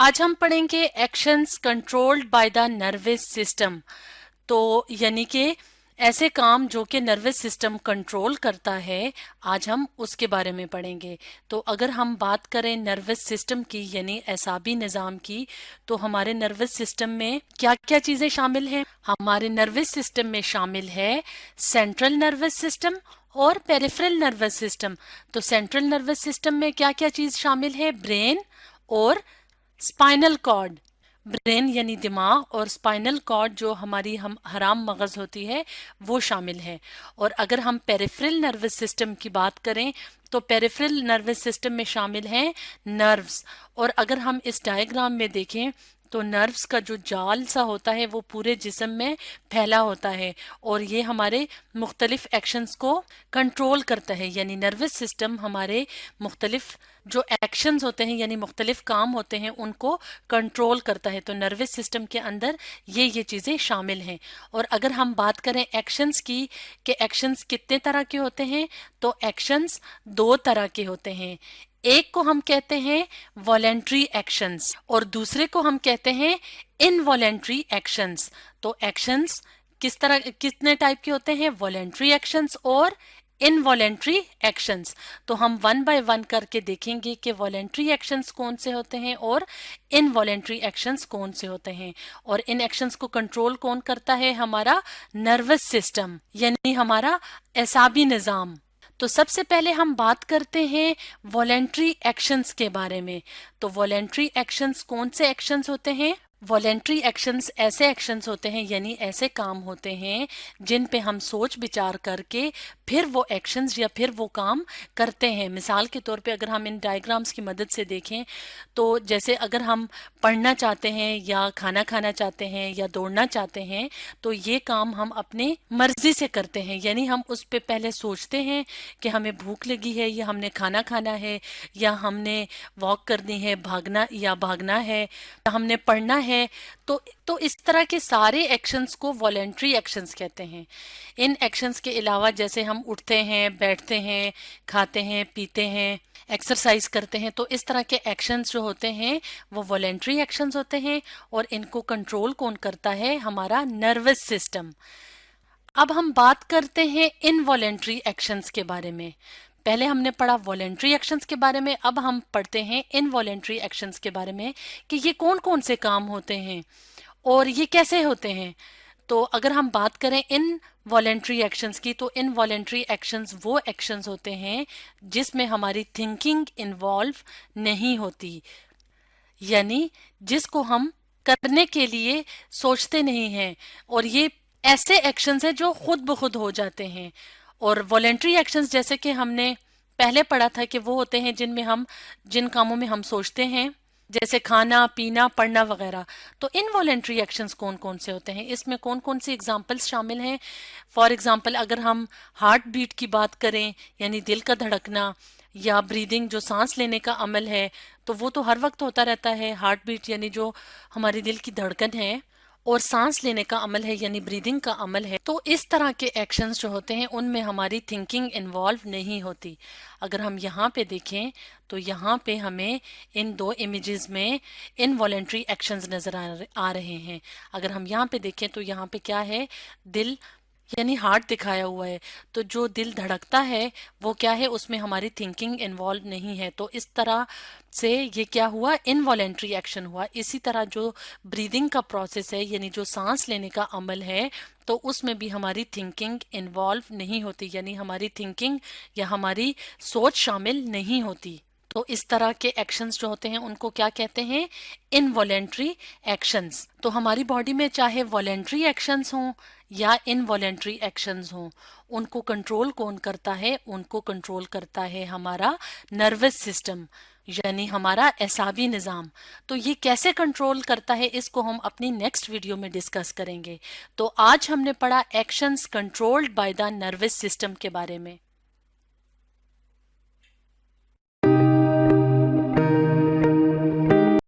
आज हम पढ़ेंगे actions controlled by the nervous system. तो यानी कि ऐसे काम जो कि नर्वस सिस्टम कंट्रोल करता है, आज हम उसके बारे में पढ़ेंगे। तो अगर हम बात करें नर्वस सिस्टम की यानी एसाबी निज़ाम की, तो हमारे नर्वस सिस्टम में क्या क्या चीज़ें शामिल हैं? हमारे नर्वस सिस्टम में शामिल है सेंट्रल नर्वस सिस्टम और पेरिफेरल नर्वस सिस्टम। तो सेंट्रल नर्वस सिस्टम में क्या क्या चीज़ शामिल है? ब्रेन और स्पाइनल कॉर्ड। ब्रेन यानी दिमाग और स्पाइनल कॉर्ड जो हमारी हम हराम मगज होती है वो शामिल है। और अगर हम पेरिफेरल नर्वस सिस्टम की बात करें तो पेरिफेरल नर्वस सिस्टम में शामिल हैं नर्व्स। और अगर हम इस डायग्राम में देखें तो नर्व्स का जो जाल सा होता है वो पूरे जिस्म में फैला होता है और ये हमारे मुख्तलिफ एक्शंस को कंट्रोल करता है। यानी नर्वस सिस्टम हमारे मुख्तलिफ जो एक्शंस होते हैं यानी मुख्तलिफ काम होते हैं उनको कंट्रोल करता है। तो नर्वस सिस्टम के अंदर ये चीज़ें शामिल हैं। और अगर हम बात करें एक्शंस की कि एक्शंस कितने तरह के होते हैं, तो एक्शंस दो तरह के होते हैं। एक को हम कहते हैं वॉलेंट्री एक्शंस और दूसरे को हम कहते हैं इनवॉलेंट्री एक्शंस। तो एक्शंस कितने टाइप के होते हैं? वॉलेंट्री एक्शंस और इनवॉलेंट्री एक्शंस। तो हम वन बाय वन करके देखेंगे कि वॉलेंट्री एक्शंस कौन से होते हैं और इनवॉलेंट्री एक्शंस कौन से होते हैं। और इन एक्शंस को कंट्रोल कौन करता है? हमारा नर्वस सिस्टम यानी हमारा एसाबी निज़ाम। तो सबसे पहले हम बात करते हैं वॉलेंट्री एक्शंस के बारे में। तो वॉलेंट्री एक्शंस कौन से एक्शंस होते हैं? वॉलेंट्री एक्शंस ऐसे एक्शंस होते हैं यानी ऐसे काम होते हैं जिन पे हम सोच विचार करके फिर वो एक्शंस या फिर वो काम करते हैं। मिसाल के तौर पे अगर हम इन डायग्राम्स की मदद से देखें तो जैसे अगर हम पढ़ना चाहते हैं या खाना खाना चाहते हैं या दौड़ना चाहते हैं तो ये काम हम अपने मर्जी से करते हैं। यानी हम उस पे पहले सोचते हैं कि हमें भूख लगी है या हमने खाना खाना है या हमने वॉक करनी है, भागना है या हमने पढ़ना है। तो इस तरह के सारे एक्शंस को वॉलेंट्री एक्शंस कहते हैं। इन एक्शंस के अलावा जैसे हम उठते हैं, बैठते हैं, खाते हैं, पीते हैं, एक्सरसाइज करते हैं, तो इस तरह के एक्शंस जो होते हैं वो वॉलेंट्री एक्शंस होते हैं। और इनको कंट्रोल कौन करता है? हमारा नर्वस सिस्टम। अब हम बात करते हैं इनवॉलेंट्री एक्शंस के बारे में। पहले हमने पढ़ा वॉलेंट्री एक्शंस के बारे में, अब हम पढ़ते हैं इनवॉलेंट्री एक्शंस के बारे में कि ये कौन कौन से काम होते हैं और ये कैसे होते हैं। तो अगर हम बात करें इन वॉलेंट्री एक्शंस की, तो इन वॉलेंट्री एक्शंस वो एक्शंस होते हैं जिसमें हमारी थिंकिंग इन्वॉल्व नहीं होती, यानी जिसको हम करने के लिए सोचते नहीं हैं। और ये ऐसे एक्शंस हैं जो खुद ब खुद हो जाते हैं। और वॉलेंट्री एक्शंस जैसे कि हमने पहले पढ़ा था कि वो होते हैं जिन कामों में हम सोचते हैं, जैसे खाना पीना पढ़ना वगैरह। तो इनवॉलेंट्री एक्शंस कौन कौन से होते हैं, इसमें कौन कौन सी एग्जांपल्स शामिल हैं? फॉर एग्जांपल अगर हम हार्ट बीट की बात करें यानी दिल का धड़कना या ब्रीदिंग जो सांस लेने का अमल है, तो वो तो हर वक्त होता रहता है। हार्ट बीट यानी जो हमारी दिल की धड़कन है और सांस लेने का अमल है यानी ब्रीदिंग का अमल है। तो इस तरह के एक्शंस जो होते हैं उनमें हमारी थिंकिंग इन्वॉल्व नहीं होती। अगर हम यहाँ पे देखें तो यहाँ पे हमें इन दो इमेजेस में इनवॉलेंट्री एक्शंस नजर आ रहे हैं। अगर हम यहाँ पे देखें तो यहाँ पे क्या है? दिल यानी हार्ट दिखाया हुआ है। तो जो दिल धड़कता है वो क्या है? उसमें हमारी थिंकिंग इन्वॉल्व नहीं है। तो इस तरह से ये क्या हुआ? इनवॉलेंट्री एक्शन हुआ। इसी तरह जो ब्रीदिंग का प्रोसेस है यानी जो सांस लेने का अमल है, तो उसमें भी हमारी थिंकिंग इन्वॉल्व नहीं होती, यानी हमारी थिंकिंग या हमारी सोच शामिल नहीं होती। तो इस तरह के एक्शंस जो होते हैं उनको क्या कहते हैं? Involuntary actions. तो हमारी बॉडी में चाहे वॉलेंट्री एक्शंस हों या इनवॉलेंट्री एक्शंस हों, उनको कंट्रोल कौन करता है? उनको कंट्रोल करता है हमारा नर्वस सिस्टम यानी हमारा एसाबी निज़ाम। तो ये कैसे कंट्रोल करता है इसको हम अपनी नेक्स्ट वीडियो में डिस्कस करेंगे। तो आज हमने पढ़ा actions controlled by the nervous system के बारे में।